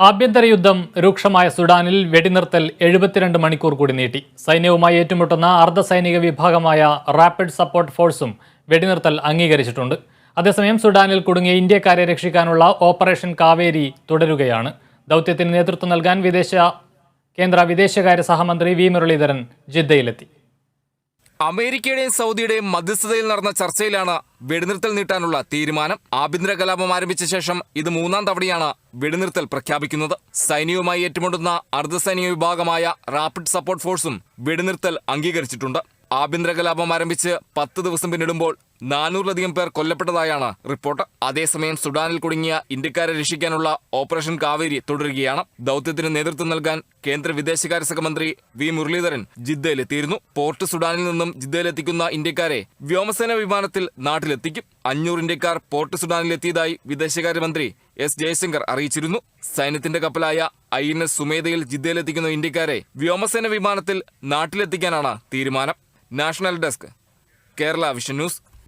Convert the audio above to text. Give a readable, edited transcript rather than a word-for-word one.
ആഭ്യന്തര യുദ്ധം രൂക്ഷമായ സുഡാനിൽ വെടിനിർത്തൽ 72 മണിക്കൂർ കൂടി നീട്ടി. സൈന്യവുമായി ഏറ്റുമുട്ടുന്ന അർദ്ധസൈനിക വിഭാഗമായ റാപ്പിഡ് സപ്പോർട്ട് ഫോഴ്സും വെടിനിർത്തൽ അംഗീകരിച്ചിട്ടുണ്ട്. അതേസമയം സുഡാനിൽ കുടുങ്ങിയ ഇന്ത്യക്കാരെ രക്ഷിക്കാനുള്ള ഓപ്പറേഷൻ കാവേരി തുടരുകയാണ്. ദൗത്യത്തിന് നേതൃത്വം നൽകാൻ കേന്ദ്ര വിദേശകാര്യ സഹമന്ത്രി വി മുരളീധരൻ ജിദ്ദയിലെത്തി. അമേരിക്കയുടെയും സൗദിയുടെയും മധ്യസ്ഥതയിൽ നടന്ന ചർച്ചയിലാണ് വെടിനിർത്തൽ നീട്ടാനുള്ള തീരുമാനം. ആഭ്യന്തര കലാപം ആരംഭിച്ച ശേഷം ഇത് 3-ാം തവണയാണ് വെടിനിർത്തൽ പ്രഖ്യാപിക്കുന്നത്. സൈന്യവുമായി ഏറ്റുമുട്ടുന്ന അർദ്ധസൈനിക വിഭാഗമായ റാപ്പിഡ് സപ്പോർട്ട് ഫോഴ്സും വെടിനിർത്തൽ അംഗീകരിച്ചിട്ടുണ്ട്. ആഭ്യന്തര കലാപം ആരംഭിച്ച് 10 ദിവസം പിന്നിടുമ്പോൾ 400-ലധികം പേർ കൊല്ലപ്പെട്ടതായാണ് റിപ്പോർട്ട്. അതേസമയം സുഡാനിൽ കുടുങ്ങിയ ഇന്ത്യക്കാരെ രക്ഷിക്കാനുള്ള ഓപ്പറേഷൻ കാവേരി തുടരുകയാണ്. ദൗത്യത്തിന് നേതൃത്വം നൽകാൻ കേന്ദ്ര വിദേശകാര്യ സഹമന്ത്രി വി മുരളീധരൻ ജിദ്ദയിലെത്തിയിരുന്നു. പോർട്ട് സുഡാനിൽ നിന്നും ജിദ്ദയിലെത്തിക്കുന്ന ഇന്ത്യക്കാരെ വ്യോമസേന വിമാനത്തിൽ നാട്ടിലെത്തിക്കും. 500 ഇന്ത്യക്കാർ പോർട്ട് സുഡാനിലെത്തിയതായി വിദേശകാര്യമന്ത്രി എസ് ജയശങ്കർ അറിയിച്ചിരുന്നു. സൈന്യത്തിന്റെ കപ്പലായ INS സുമേധയിൽ ജിദ്ദയിലെത്തിക്കുന്ന ഇന്ത്യക്കാരെ വ്യോമസേന വിമാനത്തിൽ നാട്ടിലെത്തിക്കാനാണ് തീരുമാനം. National desk, Kerala vision news.